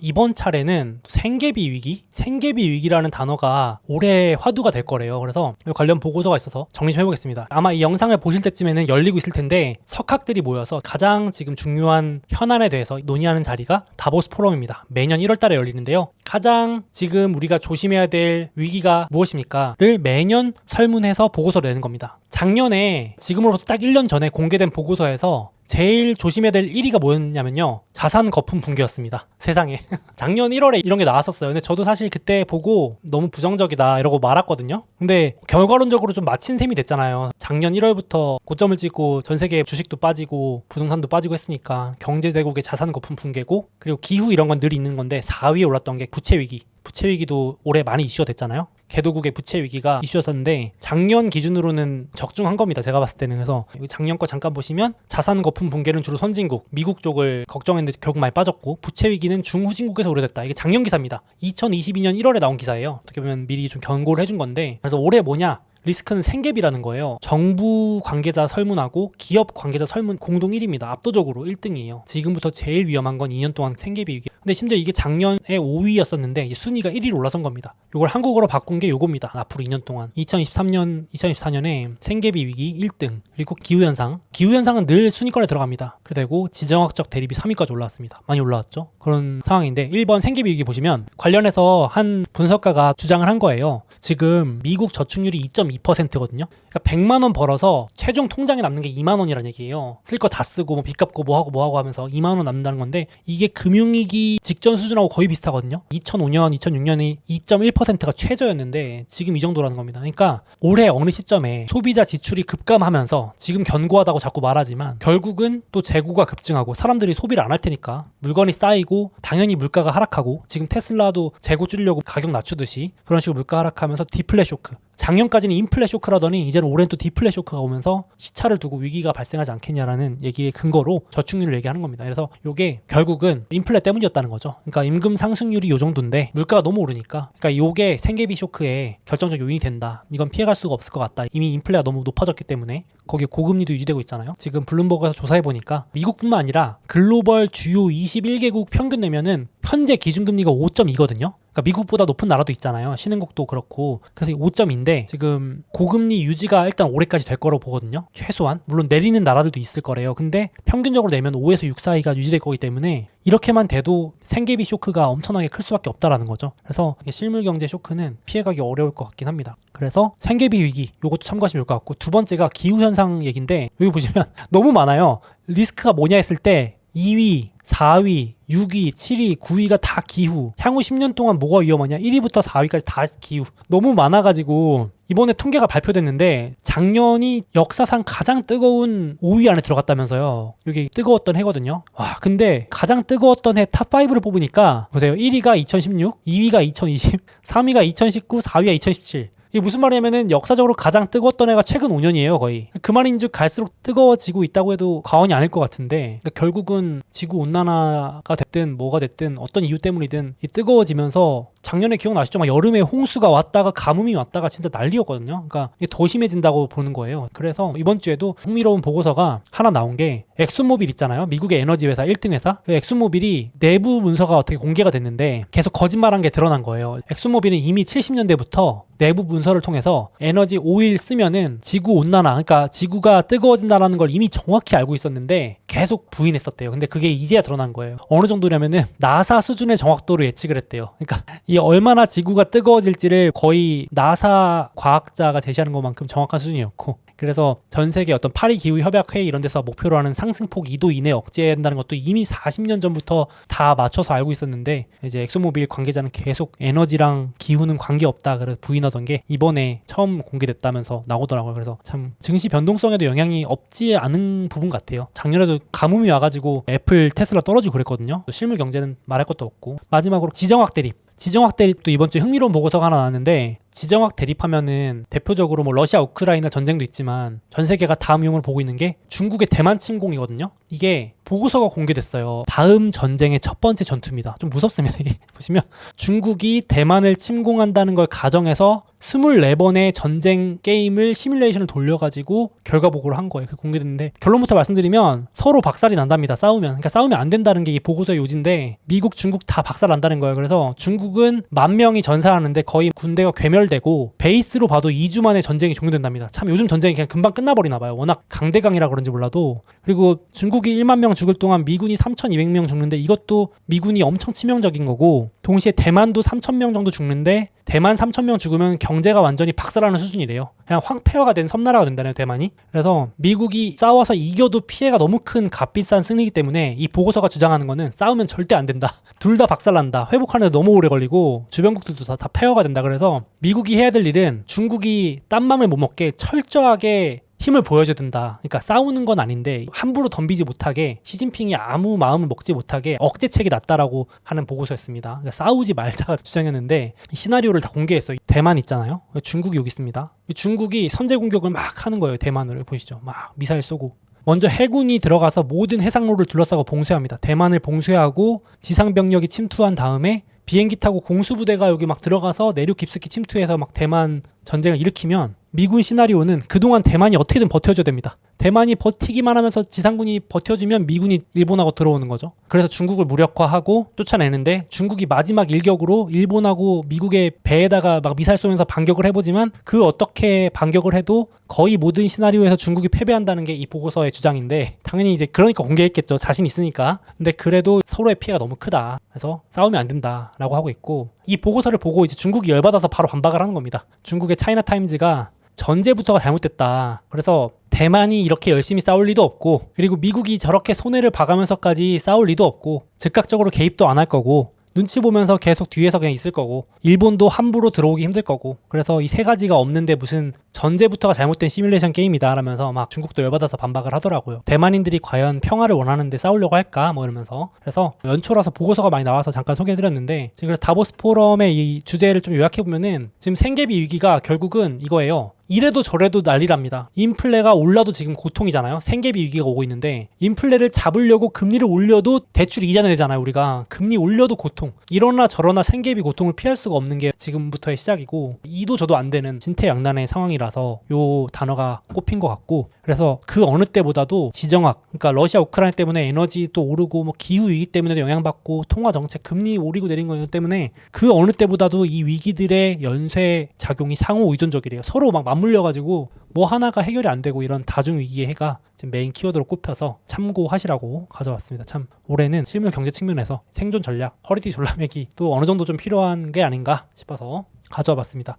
이번 차례는 생계비 위기? 생계비 위기라는 단어가 올해 화두가 될 거래요. 그래서 관련 보고서가 있어서 정리 좀 해보겠습니다. 아마 이 영상을 보실 때쯤에는 열리고 있을 텐데 석학들이 모여서 가장 지금 중요한 현안에 대해서 논의하는 자리가 다보스 포럼입니다. 매년 1월 달에 열리는데요. 가장 지금 우리가 조심해야 될 위기가 무엇입니까? 를 매년 설문해서 보고서를 내는 겁니다. 작년에 지금으로부터 딱 1년 전에 공개된 보고서에서 제일 조심해야 될 1위가 뭐였냐면요, 자산 거품 붕괴였습니다. 세상에. 작년 1월에 이런 게 나왔었어요. 근데 저도 사실 그때 보고 너무 부정적이다 이러고 말았거든요. 근데 결과론적으로 좀 마친 셈이 됐잖아요. 작년 1월부터 고점을 찍고 전 세계 주식도 빠지고 부동산도 빠지고 했으니까 경제대국의 자산 거품 붕괴고, 그리고 기후 이런 건 늘 있는 건데 4위에 올랐던 게 부채 위기. 부채 위기도 올해 많이 이슈가 됐잖아요. 개도국의 부채 위기가 이슈였었는데 작년 기준으로는 적중한 겁니다. 제가 봤을 때는. 그래서 작년 거 잠깐 보시면 자산 거품 붕괴는 주로 선진국, 미국 쪽을 걱정했는데 결국 많이 빠졌고, 부채 위기는 중후진국에서 오래됐다. 이게 작년 기사입니다. 2022년 1월에 나온 기사예요. 어떻게 보면 미리 좀 경고를 해준 건데, 그래서 올해 뭐냐? 리스크는 생계비라는 거예요. 정부 관계자 설문하고 기업 관계자 설문 공동 1위입니다. 압도적으로 1등이에요. 지금부터 제일 위험한 건 2년 동안 생계비 위기. 근데 심지어 이게 작년에 5위였었는데 순위가 1위로 올라선 겁니다. 이걸 한국어로 바꾼 게 요겁니다. 앞으로 2년 동안 2023년, 2024년에 생계비 위기 1등, 그리고 기후현상. 기후현상은 늘 순위권에 들어갑니다. 그리고 지정학적 대립이 3위까지 올라왔습니다. 많이 올라왔죠. 그런 상황인데 1번 생계비 위기 보시면 관련해서 한 분석가가 주장을 한 거예요. 지금 미국 저축률이 2.2%거든요. 그러니까 100만 원 벌어서 최종 통장에 남는 게 2만 원이라는 얘기예요. 쓸 거 다 쓰고 뭐 빚 갚고 뭐 하고 하면서 2만 원 남는다는 건데, 이게 금융위기 직전 수준하고 거의 비슷하거든요. 2005년, 2006년이 2.1%가 최저였는데 지금 이 정도라는 겁니다. 그러니까 올해 어느 시점에 소비자 지출이 급감하면서, 지금 견고하다고 자꾸 말하지만 결국은 또 재고가 급증하고 사람들이 소비를 안 할 테니까 물건이 쌓이고 당연히 물가가 하락하고, 지금 테슬라도 재고 줄이려고 가격 낮추듯이 그런 식으로 물가 하락하면서 디플레 쇼크. 작년까지는 인플레 쇼크라더니 이제는 올해는 또 디플레 쇼크가 오면서 시차를 두고 위기가 발생하지 않겠냐라는 얘기의 근거로 저축률을 얘기하는 겁니다. 그래서 이게 결국은 인플레 때문이었다는 거죠. 그러니까 임금 상승률이 이 정도인데 물가가 너무 오르니까, 그러니까 이게 생계비 쇼크의 결정적 요인이 된다. 이건 피해갈 수가 없을 것 같다. 이미 인플레가 너무 높아졌기 때문에. 거기에 고금리도 유지되고 있잖아요. 지금 블룸버그에서 조사해보니까 미국뿐만 아니라 글로벌 주요 21개국 평균 내면은 현재 기준금리가 5.2거든요. 그러니까 미국보다 높은 나라도 있잖아요. 신흥국도 그렇고. 그래서 5.2인데 지금 고금리 유지가 일단 올해까지 될 거라고 보거든요. 최소한. 물론 내리는 나라들도 있을 거래요. 근데 평균적으로 내면 5에서 6 사이가 유지될 거기 때문에 이렇게만 돼도 생계비 쇼크가 엄청나게 클 수밖에 없다라는 거죠. 그래서 실물 경제 쇼크는 피해가기 어려울 것 같긴 합니다. 그래서 생계비 위기, 요것도 참고하시면 좋을 것 같고, 두 번째가 기후현상 얘기인데, 여기 보시면 너무 많아요. 리스크가 뭐냐 했을 때 2위, 4위, 6위, 7위, 9위가 다 기후. 향후 10년 동안 뭐가 위험하냐? 1위부터 4위까지 다 기후. 너무 많아가지고 이번에 통계가 발표됐는데 작년이 역사상 가장 뜨거운 5위 안에 들어갔다면서요. 이게 뜨거웠던 해거든요. 와, 근데 가장 뜨거웠던 해 탑5를 뽑으니까 보세요. 1위가 2016, 2위가 2020, 3위가 2019, 4위가 2017. 이게 무슨 말이냐면은 역사적으로 가장 뜨거웠던 해가 최근 5년이에요, 거의. 그 말인즉 갈수록 뜨거워지고 있다고 해도 과언이 아닐 것 같은데, 그러니까 결국은 지구 온난화가 됐든 뭐가 됐든 어떤 이유 때문이든 이 뜨거워지면서, 작년에 기억나시죠? 막 여름에 홍수가 왔다가 가뭄이 왔다가 진짜 난리였거든요. 그러니까 이게 더 심해진다고 보는 거예요. 그래서 이번 주에도 흥미로운 보고서가 하나 나온 게, 엑슨모빌 있잖아요. 미국의 에너지 회사 1등 회사. 그 엑슨모빌이 내부 문서가 어떻게 공개가 됐는데 계속 거짓말한 게 드러난 거예요. 엑슨모빌은 이미 70년대부터 내부 문서를 통해서 에너지 오일 쓰면은 지구 온난화, 그러니까 지구가 뜨거워진다는 걸 이미 정확히 알고 있었는데 계속 부인했었대요. 근데 그게 이제야 드러난 거예요. 어느 정도냐면은 나사 수준의 정확도로 예측을 했대요. 그러니까 이 얼마나 지구가 뜨거워질지를 거의 나사 과학자가 제시하는 것만큼 정확한 수준이었고, 그래서 전 세계 어떤 파리 기후 협약 회의 이런 데서 목표로 하는 상승폭 2도 이내 억제해야 한다는 것도 이미 40년 전부터 다 맞춰서 알고 있었는데, 이제 엑소모빌 관계자는 계속 에너지랑 기후는 관계없다 그래서 부인하던 게 이번에 처음 공개됐다면서 나오더라고요. 그래서 참 증시 변동성에도 영향이 없지 않은 부분 같아요. 작년에도 가뭄이 와가지고 애플, 테슬라 떨어지고 그랬거든요. 실물 경제는 말할 것도 없고. 마지막으로 지정학 대립. 지정학 대립도 이번 주에 흥미로운 보고서가 하나 나왔는데, 지정학 대립하면은 대표적으로 뭐 러시아 우크라이나 전쟁도 있지만 전 세계가 다음 위험을 보고 있는 게 중국의 대만 침공이거든요. 이게 보고서가 공개됐어요. 다음 전쟁의 첫 번째 전투입니다. 좀 무섭습니다. 이게 보시면 중국이 대만을 침공한다는 걸 가정해서 24번의 전쟁 게임을 시뮬레이션을 돌려가지고 결과 보고를 한 거예요. 그 공개됐는데 결론부터 말씀드리면 서로 박살이 난답니다. 싸우면. 그러니까 싸우면 안 된다는 게 이 보고서의 요지인데 미국, 중국 다 박살 난다는 거예요. 그래서 중국은 10,000명이 전사하는데 거의 군대가 괴멸되고 베이스로 봐도 2주 만에 전쟁이 종료된답니다. 참 요즘 전쟁이 그냥 금방 끝나버리나 봐요. 워낙 강대강이라 그런지 몰라도. 그리고 중국이 1만 명 죽을 동안 미군이 3,200명 죽는데 이것도 미군이 엄청 치명적인 거고 동시에 대만도 3,000명 정도 죽는데 대만 3,000명 죽으면 경제가 완전히 박살나는 수준이래요. 그냥 황폐화가 된 섬나라가 된다네요, 대만이. 그래서 미국이 싸워서 이겨도 피해가 너무 큰 값비싼 승리이기 때문에 이 보고서가 주장하는 거는 싸우면 절대 안 된다. 둘 다 박살난다. 회복하는데 너무 오래 걸리고 주변국들도 다 폐허가 된다. 그래서 미국이 해야 될 일은 중국이 딴맘을 못 먹게 철저하게 힘을 보여줘야 된다. 그러니까 싸우는 건 아닌데 함부로 덤비지 못하게 시진핑이 아무 마음을 먹지 못하게 억제책이 낫다라고 하는 보고서였습니다. 그러니까 싸우지 말자 주장했는데 시나리오를 다 공개했어요. 대만 있잖아요. 중국이 여기 있습니다. 중국이 선제 공격을 막 하는 거예요. 대만을 보이시죠. 막 미사일 쏘고. 먼저 해군이 들어가서 모든 해상로를 둘러싸고 봉쇄합니다. 대만을 봉쇄하고 지상병력이 침투한 다음에 비행기 타고 공수부대가 여기 막 들어가서 내륙 깊숙이 침투해서 막 대만 전쟁을 일으키면 미군 시나리오는 그동안 대만이 어떻게든 버텨줘야 됩니다. 대만이 버티기만 하면서 지상군이 버텨주면 미군이 일본하고 들어오는 거죠. 그래서 중국을 무력화하고 쫓아내는데 중국이 마지막 일격으로 일본하고 미국의 배에다가 막 미사일 쏘면서 반격을 해보지만 그 어떻게 반격을 해도 거의 모든 시나리오에서 중국이 패배한다는 게 이 보고서의 주장인데 당연히 이제 그러니까 공개했겠죠. 자신 있으니까. 근데 그래도 서로의 피해가 너무 크다. 그래서 싸우면 안 된다라고 하고 있고 이 보고서를 보고 이제 중국이 열받아서 바로 반박을 하는 겁니다. 중국의 차이나타임즈가 전제부터가 잘못됐다. 그래서 대만이 이렇게 열심히 싸울 리도 없고 그리고 미국이 저렇게 손해를 봐가면서까지 싸울 리도 없고 즉각적으로 개입도 안 할 거고 눈치 보면서 계속 뒤에서 그냥 있을 거고 일본도 함부로 들어오기 힘들 거고 그래서 이 세 가지가 없는데 무슨 전제부터가 잘못된 시뮬레이션 게임이다 라면서 막 중국도 열받아서 반박을 하더라고요. 대만인들이 과연 평화를 원하는데 싸우려고 할까 뭐 이러면서 그래서 연초라서 보고서가 많이 나와서 잠깐 소개해드렸는데 지금 그래서 다보스 포럼의 이 주제를 좀 요약해보면은 지금 생계비 위기가 결국은 이거예요. 이래도 저래도 난리랍니다. 인플레가 올라도 지금 고통이잖아요. 생계비 위기가 오고 있는데 인플레를 잡으려고 금리를 올려도 대출 이자 내잖아요. 우리가 금리 올려도 고통. 이러나 저러나 생계비 고통을 피할 수가 없는 게 지금부터의 시작이고 이도 저도 안 되는 진퇴양난의 상황이라서 요 단어가 꼽힌 것 같고 그래서 그 어느 때보다도 지정학 그러니까 러시아 우크라이나 때문에 에너지도 오르고 뭐 기후 위기 때문에도 영향받고 통화 정책 금리 오리고 내린 거 때문에 그 어느 때보다도 이 위기들의 연쇄 작용이 상호 의존적이래요. 서로 막 맞물려가지고 뭐 하나가 해결이 안 되고 이런 다중 위기의 해가 지금 메인 키워드로 꼽혀서 참고하시라고 가져왔습니다. 참 올해는 실물 경제 측면에서 생존 전략, 허리띠 졸라매기 또 어느 정도 좀 필요한 게 아닌가 싶어서 가져와 봤습니다.